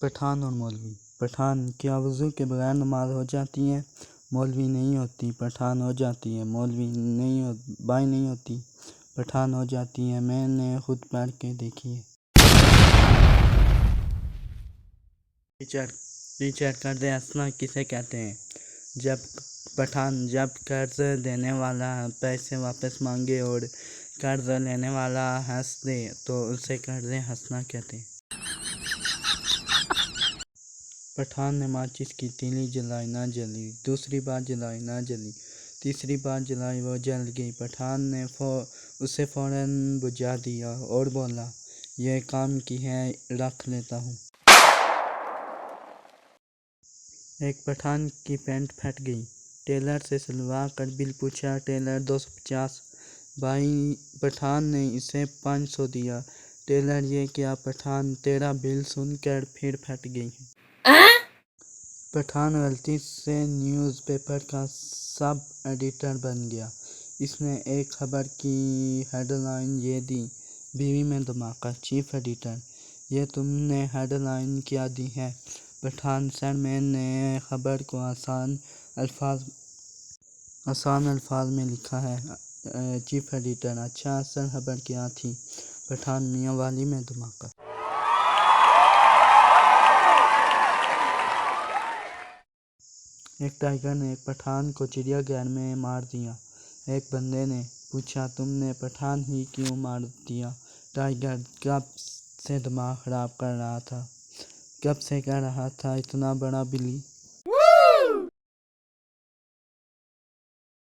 پٹھان اور مولوی۔ پٹھان: کیا وضو کے بغیر نماز ہو جاتی ہے؟ مولوی: نہیں ہوتی، پٹھان ہو جاتی ہے۔ مولوی: بائیں نہیں ہوتی، پٹھان ہو جاتی ہے، میں نے خود پڑھ کے دیکھی ہے۔ ٹیچر: قرض حسنہ کسے کہتے ہیں؟ پٹھان: جب قرض دینے والا پیسے واپس مانگے اور قرض لینے والا ہنس دے تو اسے قرض حسنہ کہتے ہیں۔ پٹھان نے ماچس کی تیلی جلائی، نہ جلی، دوسری بار جلائی، نہ جلی، تیسری بار جلائی، وہ جل گئی۔ پٹھان نے اسے فوراً بجھا دیا اور بولا، یہ کام کی ہے، رکھ لیتا ہوں۔ ایک پٹھان کی پینٹ پھٹ گئی، ٹیلر سے سلوا کر بل پوچھا، ٹیلر: 250۔ پٹھان نے اسے 500 دیا، ٹیلر: یہ کیا پٹھان، تیرا بل سن کر پھر پھٹ گئی ہے۔ پٹھان غلطی سے نیوز پیپر کا سب ایڈیٹر بن گیا۔ اس نے ایک خبر کی ہیڈ لائن یہ دی، بیوی میں دھماکہ، چیف ایڈیٹر: یہ تم نے ہیڈ لائن کیا دی ہے؟ پٹھان: سر میں نے خبر کو آسان الفاظ میں لکھا ہے۔ چیف ایڈیٹر: اچھا، اصل خبر کیا تھی؟ پٹھان: میاں والی میں دھماکہ۔ ایک ٹائیگر نے ایک پٹھان کو چڑیا گھر میں مار دیا۔ ایک بندے نے پوچھا، تم نے پٹھان ہی کیوں مار دیا؟ ٹائیگر: کب سے دماغ خراب کر رہا تھا، کب سے کہہ رہا تھا اتنا بڑا بلی